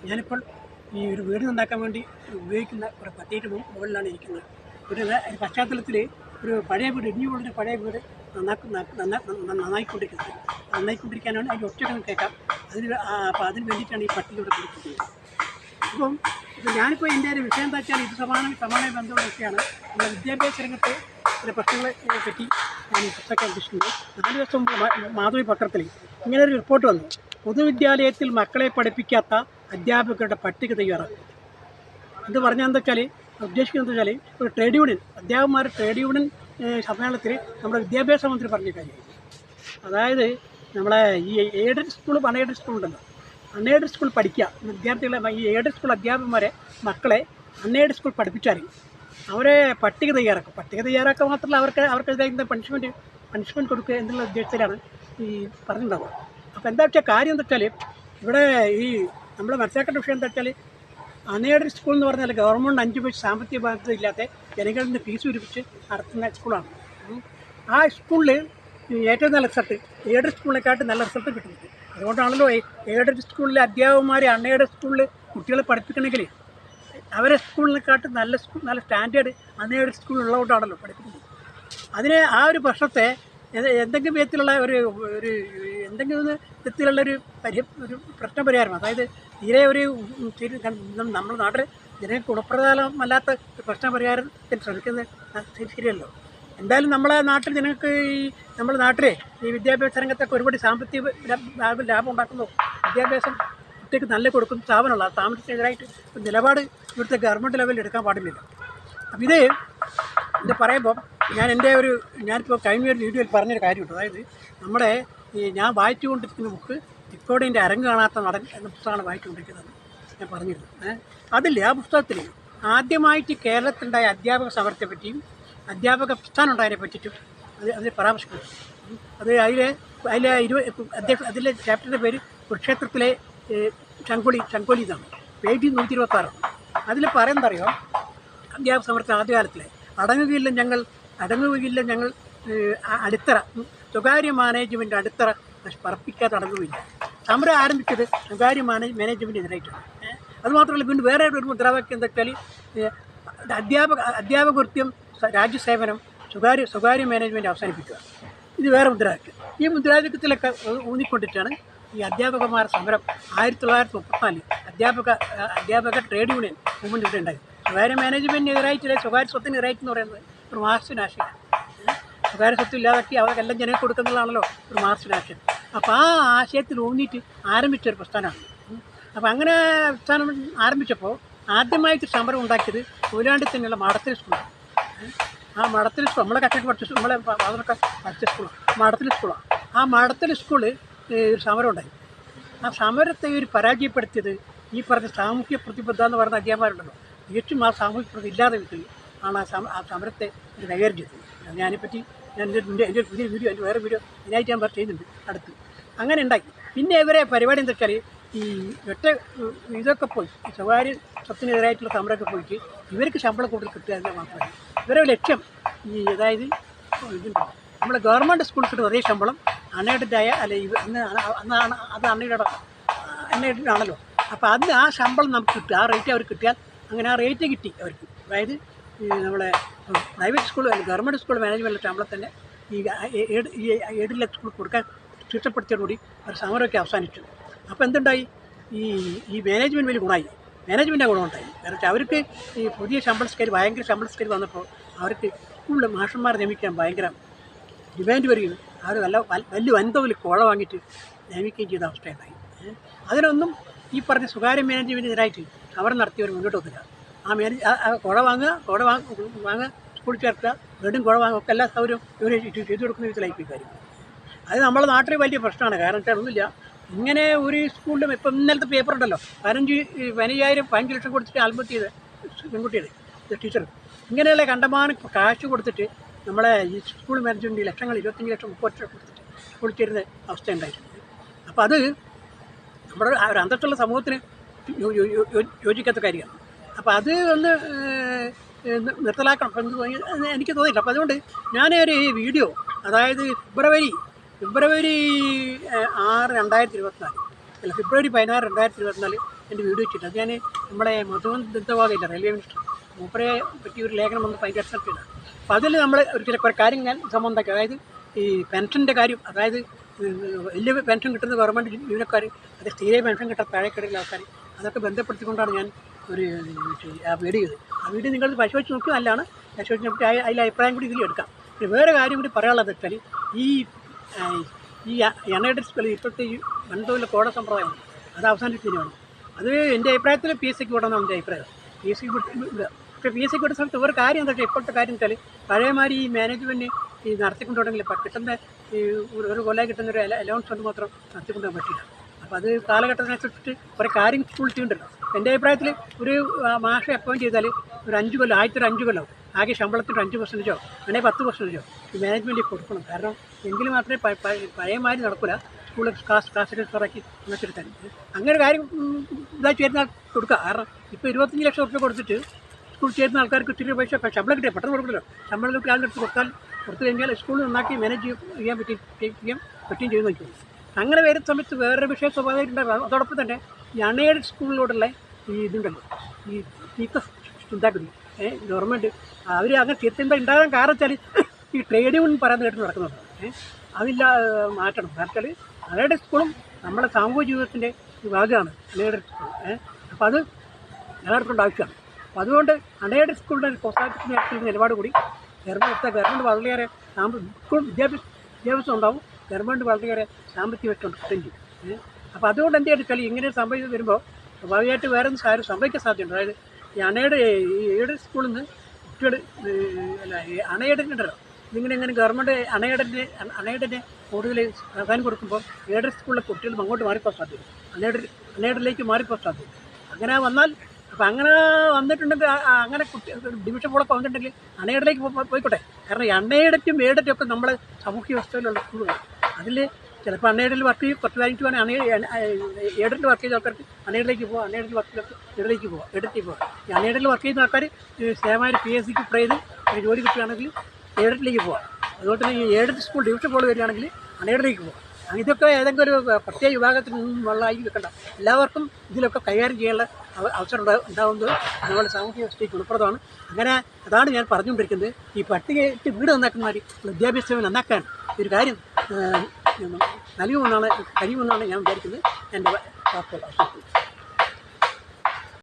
ഞാനിപ്പോൾ ഈ ഒരു വീട് ഉണ്ടാക്കാൻ വേണ്ടി ഉപയോഗിക്കുന്ന ഒരു പത്തിയിട്ട് മുകളിലാണ് ഇരിക്കുന്നത്. ഒരു പശ്ചാത്തലത്തിൽ ഒരു പഴയ വീട്, ഇടിഞ്ഞുകൊണ്ടൊരു പഴയ വീട് നന്നായിക്കൊണ്ടിരിക്കാനാണ് അതിൻ്റെ ഒറ്റകൾ കേൾക്കാം. അപ്പോൾ അതിന് വേണ്ടിയിട്ടാണ് ഈ പട്ടികയുടെ കൊടുക്കുന്നത്. അപ്പം ഞാനിപ്പോൾ എൻ്റെ ഒരു വിഷയം എന്താ വെച്ചാൽ ഇത് സമാന ബന്ധമുള്ള വിഷയമാണ്. നമ്മുടെ വിദ്യാഭ്യാസ രംഗത്തെ ചില പ്രശ്നങ്ങളെ പറ്റി ഞാൻ പുസ്തകം ഉദ്ദേശിക്കുന്നത്. 4 ദിവസം മുമ്പ് മാധവി പത്രത്തിൽ ഇങ്ങനെ ഒരു റിപ്പോർട്ട് വന്നു. പൊതുവിദ്യാലയത്തിൽ മക്കളെ പഠിപ്പിക്കാത്ത അധ്യാപകരുടെ പട്ടിക തയ്യാറാക്കും. ഇത് പറഞ്ഞാൽ എന്താ വെച്ചാൽ ഉദ്ദേശിക്കുന്നത് വെച്ചാൽ ഒരു ട്രേഡ് യൂണിയൻ, അധ്യാപകന്മാർ ട്രേഡ് യൂണിയൻ സമ്മേളനത്തിൽ നമ്മുടെ വിദ്യാഭ്യാസ മന്ത്രി പറഞ്ഞ കാര്യം. അതായത് നമ്മളെ ഈ എയ്ഡഡ് സ്കൂൾ, അൺഎയ്ഡഡ് സ്കൂൾ ഉണ്ടല്ലോ, അൺഎയ്ഡഡ് സ്കൂൾ പഠിക്കുക വിദ്യാർത്ഥികളെ, ഈ എയ്ഡഡ് സ്കൂൾ അധ്യാപകന്മാരെ മക്കളെ അൺഎയ്ഡഡ് സ്കൂൾ പഠിപ്പിച്ചാൽ അവരെ പട്ടിക തയ്യാറാക്കും. പട്ടിക തയ്യാറാക്കുക മാത്രമല്ല അവർക്കെതിരെ പണിഷ്മെൻറ്റ് കൊടുക്കുക എന്നുള്ള ഉദ്ദേശത്തിലാണ് ഈ പറഞ്ഞിട്ടുണ്ടാവുക. അപ്പോൾ എന്താ വെച്ചാൽ കാര്യം എന്താ വെച്ചാൽ ഇവിടെ ഈ നമ്മൾ മനസ്സിലാക്കേണ്ട വിഷയം എന്താ വെച്ചാൽ അൺഎയ്ഡഡ് സ്കൂൾ എന്ന് പറഞ്ഞാൽ ഗവൺമെൻറ് 5 പൈസ സാമ്പത്തിക ബാധ്യത ഇല്ലാത്ത ജനങ്ങളിൽ നിന്ന് ഫീസ് ഉരിപ്പിച്ച് നടത്തുന്ന സ്കൂളാണ്. ആ സ്കൂളിൽ ഏറ്റവും നല്ല റിസൾട്ട് എയ്ഡഡ് സ്കൂളിനെക്കാട്ടും നല്ല റിസൾട്ട് കിട്ടുന്നത്. അതുകൊണ്ടാണല്ലോ എയ്ഡഡ് സ്കൂളിലെ അധ്യാപകന്മാരെ അൺഎയ്ഡഡ് സ്കൂളിൽ കുട്ടികളെ പഠിപ്പിക്കണമെങ്കിൽ അവരെ സ്കൂളിനെക്കാട്ടും നല്ല സ്റ്റാൻഡേർഡ് അൺഎയ്ഡഡ് സ്കൂളിലുള്ളതുകൊണ്ടാണല്ലോ പഠിപ്പിക്കുന്നത്. അതിന് ആ ഒരു പ്രശ്നത്തെ എന്തെങ്കിലും വിധത്തിലുള്ള എന്തെങ്കിലും വിധത്തിലുള്ളൊരു പ്രശ്നപരിഹാരം, അതായത് തീരെ നമ്മുടെ നാട്ടിൽ ജനങ്ങൾക്ക് ഗുണപ്രദമല്ലാത്ത പ്രശ്നപരിഹാരത്തിന് ശ്രമിക്കുന്നത് ശരിയല്ലോ. എന്തായാലും നമ്മളെ നാട്ടിൽ ജനങ്ങൾക്ക് നമ്മുടെ നാട്ടിലെ ഈ വിദ്യാഭ്യാസ രംഗത്തൊക്കെ ഒരുപാട് സാമ്പത്തിക ലാഭം ഉണ്ടാക്കുന്നു, വിദ്യാഭ്യാസം കുട്ടിക്ക് നല്ല കൊടുക്കുന്ന സ്ഥാപനമുള്ള ആ സ്ഥാപനത്തിനെതിരായിട്ട് നിലപാട് ഇവിടുത്തെ ഗവൺമെൻറ് ലെവലിൽ എടുക്കാൻ പാടില്ല. അപ്പം ഇത് പറയുമ്പോൾ ഞാനിപ്പോൾ കഴിഞ്ഞ ഒരു വീഡിയോയിൽ പറഞ്ഞൊരു കാര്യമുണ്ട്. അതായത് നമ്മുടെ ഞാൻ വായിച്ചുകൊണ്ടിരിക്കുന്ന ബുക്ക് തിക്കോടിൻ്റെ അരങ്ങ് കാണാത്ത നടൻ എന്ന പുസ്തകമാണ് വായിച്ചുകൊണ്ടിരിക്കുന്നത്. ഞാൻ പറഞ്ഞിരുന്നു ആ പുസ്തകത്തിൽ ആദ്യമായിട്ട് കേരളത്തിലുണ്ടായ അധ്യാപക സമരത്തെ പറ്റിയും അധ്യാപക പ്രസ്ഥാനം ഉണ്ടായതിനെ പറ്റിയിട്ടും അതിൽ പരാമർശിക്കുന്നു. അതിലെ ചാപ്റ്ററിൻ്റെ പേര് കുരുക്ഷേത്രത്തിലെ ശങ്കൊലി ഇതാണ്. പേജ് 126. അതിൽ പറയുന്നതറിയോ, അധ്യാപക സമരത്തിന് ആദ്യകാലത്തിലെ അടങ്ങുകയില്ല ഞങ്ങൾ അടിത്തറ, സ്വകാര്യ മാനേജ്മെൻറ്റ് അടിത്തറ പറപ്പിക്കാതെ അടങ്ങുകയില്ല. സമരം ആരംഭിച്ചത് സ്വകാര്യ മാനേജ്മെൻറ്റിനെതിരായിട്ടാണ്. അതുമാത്രമല്ല, പിന്നെ വേറെ ഒരു മുദ്രാവാക്യം എന്താ വെച്ചാൽ അധ്യാപകൃത്യം, രാജ്യസേവനം, സ്വകാര്യ മാനേജ്മെൻറ്റ് അവസാനിപ്പിക്കുക. ഇത് വേറെ മുദ്രാവാക്യം. ഈ മുദ്രാവാക്യത്തിലൊക്കെ ഊന്നിക്കൊണ്ടിട്ടാണ് ഈ അധ്യാപകന്മാർ സമരം 1934 അധ്യാപക ട്രേഡ് യൂണിയൻ മൂവ്മെൻറ്റ് ഇവിടെ ഉണ്ടായി. സ്വകാര്യ മാനേജ്മെൻറ്റിനെതിരായിട്ടില്ല, സ്വകാര്യ സ്വത്തിനെതിരായിട്ടെന്ന് പറയുന്നത് ഒരു മാർക്സിസ്റ്റ് ആശയം. സ്വകാര്യ സ്വത്ത് ഇല്ലാതാക്കി അവർക്കെല്ലാം ജനങ്ങൾക്ക് കൊടുക്കുന്നതാണല്ലോ ഒരു മാർക്സിസ്റ്റ് ആശയം. അപ്പോൾ ആ ആശയത്തിൽ ഊന്നിയിട്ട് ആരംഭിച്ചൊരു പ്രസ്ഥാനമാണ്. അപ്പോൾ അങ്ങനെ പ്രസ്ഥാനം ആരംഭിച്ചപ്പോൾ ആദ്യമായിട്ട് സമരം ഉണ്ടാക്കിയത് കൊയിലാണ്ടി തന്നെയുള്ള മഠത്തിൽ സ്കൂളാണ്. ആ മഠത്തിൽ സ്കൂൾ നമ്മളെ കച്ചവടം പഠിച്ച നമ്മളെ ഫാദറൊക്കെ പഠിച്ച സ്കൂളാണ്, മഠത്തിൽ സ്കൂളാണ്. ആ മഠത്തിൽ സ്കൂളിൽ ഒരു സമരം ഉണ്ടായി. ആ സമരത്തെ പരാജയപ്പെടുത്തിയത് ഈ പറഞ്ഞ സാമൂഹ്യ പ്രതിബദ്ധത എന്ന് പറയുന്ന അധ്യാപകരുണ്ടല്ലോ. തികച്ചും ആ സാമൂഹ്യ പ്രതി ഇല്ലാതെ വിധത്തിൽ ആണ് ആ സമരത്തെ കൈകാര്യം ചെയ്തത്. ഞാനിപ്പറ്റി എൻ്റെ പുതിയ വീഡിയോ, എൻ്റെ വേറെ വീഡിയോ ഇതിനായിട്ട് ഞാൻ ചെയ്യുന്നുണ്ട് അടുത്ത്. അങ്ങനെ ഉണ്ടാക്കി. പിന്നെ ഇവരെ പരിപാടി എന്താ വെച്ചാൽ ഈ ഇതൊക്കെ പോയി സ്വകാര്യ സ്വത്തിനെതിരായിട്ടുള്ള സമരമൊക്കെ പോയിട്ട് ഇവർക്ക് ശമ്പളം കൂടുതൽ കിട്ടുക എന്ന് മാത്രമല്ല ഇവരെ ലക്ഷ്യം അതായത് ഇതുണ്ടോ, നമ്മുടെ ഗവൺമെൻറ് സ്കൂളിൽ കിട്ടുന്ന അതേ ശമ്പളം അൺഎയ്ഡഡായ അത് അൺഎയ്ഡഡാണല്ലോ. അപ്പോൾ ആ ശമ്പളം നമുക്ക് കിട്ടുക, ആ റേറ്റ് അവർക്ക് കിട്ടിയാൽ അങ്ങനെ ആ റേറ്റ് കിട്ടി അവർക്ക്. അതായത് നമ്മളെ private school government school management ശമ്പളം തന്നെ ഈ എയ്ഡഡ് സ്കൂൾ കൊടുക്കാൻ ശിക്ഷപ്പെടുത്തിയോടുകൂടി അവർ സമരമൊക്കെ അവസാനിച്ചു. അപ്പോൾ എന്തുണ്ടായി, ഈ മാനേജ്മെൻറ്റ് വലിയ ഗുണമായി, മാനേജ്മെൻറ്റിൻ്റെ ഗുണമുണ്ടായി. കാരണം വെച്ചാൽ അവർക്ക് ഈ പുതിയ ഭയങ്കര ശമ്പള സ്കെയിൽ വന്നപ്പോൾ അവർക്ക് സ്കൂളിൽ മാഷന്മാരെ നിയമിക്കാൻ ഭയങ്കര ഡിമാൻഡ് വരികയും അവർ വലിയ വൻതോതിൽ കോഴ വാങ്ങിയിട്ട് നിയമിക്കുകയും ചെയ്ത അവസ്ഥയുണ്ടായി. അതിനൊന്നും ഈ പറഞ്ഞ സ്വകാര്യ മാനേജ്മെൻറ്റിനെതിരായിട്ട് സമരം നടത്തിയവർ മുന്നോട്ട് വന്നില്ല. കോഴ വാങ്ങുക, സ്കൂളിൽ ചേർക്കുക, വീണ്ടും കോഴ വാങ്ങുക, ഒക്കെ എല്ലാ സൗകര്യവും ഇവർ ചെയ്തു കൊടുക്കുന്ന വിധത്തിലായി കാര്യം. അത് നമ്മുടെ നാട്ടിൽ വലിയ പ്രശ്നമാണ്. കാരണം വെച്ചാൽ ഒന്നുമില്ല, ഇങ്ങനെ ഒരു സ്കൂളിലും ഇപ്പം ഇന്നലത്തെ പേപ്പർ ഉണ്ടല്ലോ, 15 ലക്ഷം കൊടുത്തിട്ട് ആത്മഹത്യ ചെയ്ത പെൺകുട്ടിയുടെ ടീച്ചർ. ഇങ്ങനെയുള്ള കണ്ടമാനം കാശ് കൊടുത്തിട്ട് നമ്മളെ ഈ സ്കൂൾ മാനേജ്മെൻറ്റ് ലക്ഷങ്ങൾ 25 ലക്ഷം 30 ലക്ഷം കൊടുത്തിട്ട് സ്കൂളിൽ ചേരുന്ന അവസ്ഥ ഉണ്ടായിട്ടുണ്ട്. അപ്പോൾ അത് നമ്മുടെ ഒരു അന്തസ്സുള്ള സമൂഹത്തിന് യോജിക്കാത്ത കാര്യമാണ്. അപ്പോൾ അത് ഒന്ന് നിർത്തലാക്കണം എന്ന് എനിക്ക് തോന്നിയില്ല. അപ്പോൾ അതുകൊണ്ട് ഞാനൊരു വീഡിയോ, അതായത് ഫെബ്രുവരി 6, 2024 അല്ല ഫെബ്രുവരി 16, 2024 എൻ്റെ വീഡിയോ വെച്ചിട്ട് അത് ഞാൻ നമ്മുടെ മധുവൻ ദത്തവാദില്ല റെയിൽവേ മിനിസ്റ്റർ മൂപ്പരെ പറ്റി ഒരു ലേഖനം വന്ന് ഭയങ്കര അക്സെപ്റ്റ്. അപ്പോൾ അതിൽ നമ്മൾ ചില കുറേ കാര്യം ഞാൻ സംബന്ധമാക്കി. അതായത് ഈ പെൻഷൻ്റെ കാര്യം, അതായത് വലിയ പെൻഷൻ കിട്ടുന്ന ഗവൺമെൻറ് ജീവനക്കാർ, അത് സ്ഥിര പെൻഷൻ കിട്ടാൻ താഴെക്കിടയിലെ ആൾക്കാർ, അതൊക്കെ ബന്ധപ്പെടുത്തിക്കൊണ്ടാണ് ഞാൻ ഒരു വീഡിയോ ചെയ്തത്. ആ വീഡിയോ നിങ്ങൾ പരിശോധിച്ച് നോക്കി നല്ലതാണ്. പരിശോധിച്ച് നോക്കി അതിൽ അഭിപ്രായം കൂടി ഇതിൽ എടുക്കാം. പിന്നെ വേറെ കാര്യം കൂടി പറയാനുള്ളത് വെച്ചാൽ ഈ അൺഎയ്ഡഡ് സ്കൂളിൽ ഇപ്പോഴത്തെ ഈ വൻതോതിലെ കോട സമ്പ്രദായമാണ്, അത് അവസാനിപ്പിക്കുന്നതാണ്. അത് എൻ്റെ അഭിപ്രായത്തിൽ PSC വിടണമെന്നാണ് എൻ്റെ അഭിപ്രായം. PSC വിടുക. പക്ഷേ PSC വിടുന്ന സമയത്ത് ഒരു കാര്യം എന്താ വെച്ചാൽ ഇപ്പോഴത്തെ കാര്യം വെച്ചാൽ പഴയമാതിരി ഈ മാനേജ്മെൻറ്റ് ഈ നടത്തിക്കൊണ്ടുണ്ടെങ്കിൽ കിട്ടുന്ന ഈ ഒരു കൊല്ലം കിട്ടുന്ന ഒരു അലവൻസ് കൊണ്ട് മാത്രം നടത്തിക്കൊണ്ടുപോകാൻ പറ്റില്ല. അപ്പോൾ അത് കാലഘട്ടത്തിനനുസരിച്ചിട്ട് കുറേ കാര്യം സ്കൂൾ ചെയ്യുന്നുണ്ടല്ലോ. എൻ്റെ അഭിപ്രായത്തിൽ ഒരു മാഷെ അപ്പോയിൻറ്റ് ചെയ്താൽ ഒരു 5 കൊല്ലം, ആദ്യത്തെ ഒരു 5 കൊല്ലം ആകെ ശമ്പളത്തിൻ്റെ 5% അല്ലെങ്കിൽ 10% ഈ മാനേജ്മെൻറ്റിൽ കൊടുക്കണം. കാരണം എങ്കിൽ മാത്രമേ പഴയമാതിരി നടക്കില്ല. സ്കൂളിൽ ക്ലാസ് ഇറക്കി ഉണച്ചെടുക്കാൻ അങ്ങനെ കാര്യം ഇതായി ചേരുന്ന കൊടുക്കുക. കാരണം ഇപ്പോൾ 25 ലക്ഷം റുപ്യ കൊടുത്തിട്ട് സ്കൂൾ ചേരുന്ന ആൾക്കാർക്ക് ഇത്തിരി പൈസ ശമ്പളം കിട്ടിയാൽ പെട്ടെന്ന് കൊടുക്കില്ല. ശമ്പളം കിട്ടിയ ആളുടെ അടുത്ത് കൊടുത്തു കഴിഞ്ഞാൽ സ്കൂൾ നന്നാക്കി മാനേജ് ചെയ്യാൻ പറ്റുകയും ചെയ്യുന്നു എനിക്ക്. അങ്ങനെ വരുന്ന സമയത്ത് വേറൊരു വിഷയം സ്വാഭാവികമായിട്ടുണ്ടാകും. അതോടൊപ്പം തന്നെ ഈ അൺഎയ്ഡഡ് സ്കൂളിലോടുള്ള ഈ ഇതുണ്ടല്ലോ, ഈ ടീച്ചർ ഉണ്ടാക്കുന്നു ഗവൺമെൻറ് അവർ അങ്ങനെ തീർച്ചയായും ഉണ്ടാകാൻ കാരണം വെച്ചാൽ ഈ ട്രേഡ് യൂണിയൻ പറയുന്ന കേട്ട് നടക്കുന്നുണ്ട്. അതില്ല മാറ്റണം. കാരണം വെച്ചാൽ അൺഎയ്ഡഡ് സ്കൂളും നമ്മുടെ സാമൂഹിക ജീവിതത്തിൻ്റെ ഭാഗമാണ് അൺഎയ്ഡഡ് സ്കൂൾ. അപ്പോൾ അത് നിലനിർത്തേണ്ട ആവശ്യമാണ്. അപ്പോൾ അതുകൊണ്ട് അൺഎയ്ഡഡ് സ്കൂളിൻ്റെ പ്രോത്സാഹിപ്പിക്കുന്ന നിലപാട് കൂടി ഗവൺമെൻറ് വളരെയേറെ വിദ്യാഭ്യാസം ഉണ്ടാവും. ഗവൺമെൻറ് വളരെയേറെ സാമ്പത്തികമായിട്ട് കിട്ടുകയും ചെയ്യും. അപ്പോൾ അതുകൊണ്ട് എന്ത് ചെയ്തിട്ടാൽ ഇങ്ങനെ സംഭവിച്ച് വരുമ്പോൾ സ്വാഭാവികമായിട്ട് വേറെ കാര്യം സംഭവിക്കാൻ സാധ്യതയുണ്ട്. അതായത് ഈ എയ്ഡഡ് സ്കൂളിൽ നിന്ന് കുട്ടികൾ അൺഎയ്ഡഡിനുണ്ടല്ലോ, ഇങ്ങനെ ഗവൺമെൻറ് അൺഎയ്ഡഡിനെ കൂടുതൽ പ്രാധാന്യം കൊടുക്കുമ്പോൾ എയ്ഡഡ് സ്കൂളിലെ കുട്ടികൾ അങ്ങോട്ട് മാറിപ്പോകാൻ സാധ്യത, അൺഎയ്ഡഡിലേക്ക് മാറിപ്പോകാൻ സാധ്യത. അങ്ങനെ വന്നാൽ അപ്പോൾ അങ്ങനെ വന്നിട്ടുണ്ടെങ്കിൽ അങ്ങനെ ഡിവിഷൻ പോളൊക്കെ വന്നിട്ടുണ്ടെങ്കിൽ അൺഎയ്ഡഡിലേക്ക് പോയിക്കോട്ടെ. കാരണം ഈ അൺഎയ്ഡറ്റും എയ്ഡറ്റും ഒക്കെ നമ്മുടെ സാമൂഹ്യ വ്യവസ്ഥയിലുള്ള സ്കൂളുകൾ അതിൽ ചിലപ്പോൾ അൺഎയ്ഡഡിൽ വർക്ക് ചെയ്യും, കുറച്ച് കഴിഞ്ഞിട്ട് വേണം എയ്ഡഡിൽ വർക്ക് ചെയ്ത ആൾക്കാർക്ക് അൺഎയ്ഡഡിലേക്ക് പോകാം, അൺഎയ്ഡഡിൽ വർക്ക് ചെയ്ത എയ്ഡഡിലേക്ക് പോകാം. ഈ അൺഎയ്ഡഡിൽ വർക്ക് ചെയ്യുന്ന ആൾക്കാർ സ്ഥിരമായി PSCക്ക് പ്രേ ചെയ്ത് ജോലി കിട്ടുകയാണെങ്കിൽ എയ്ഡഡിലേക്ക് പോകാം. അതുപോലെ തന്നെ ഈ എയ്ഡഡ് സ്കൂൾ ഡിവിഷൻ ബോർഡ് വരികയാണെങ്കിൽ അൺഎയ്ഡഡിലേക്ക് പോകാം. ഇതൊക്കെ ഏതെങ്കിലും ഒരു പ്രത്യേക വിഭാഗത്തിൽ നിന്നുള്ളതായി വെക്കണ്ട. എല്ലാവർക്കും ഇതിലൊക്കെ കൈകാര്യം ചെയ്യാനുള്ള അവസരം ഉണ്ടാകുന്നത് അതുപോലെ സാമൂഹ്യ വ്യവസ്ഥയ്ക്ക് ഗുണപ്രദമാണ്. അങ്ങനെ അതാണ് ഞാൻ പറഞ്ഞുകൊണ്ടിരിക്കുന്നത്. ഈ പട്ടികയിട്ട് വീട് നന്നാക്കുന്നവർ വിദ്യാഭ്യാസം നന്നാക്കാൻ ഒരു കാര്യം കഴിയുമെന്നാണ് ഞാൻ വിചാരിക്കുന്നത്. എൻ്റെ വാക്കുകൾ അവസാനിപ്പിക്കുന്നത്.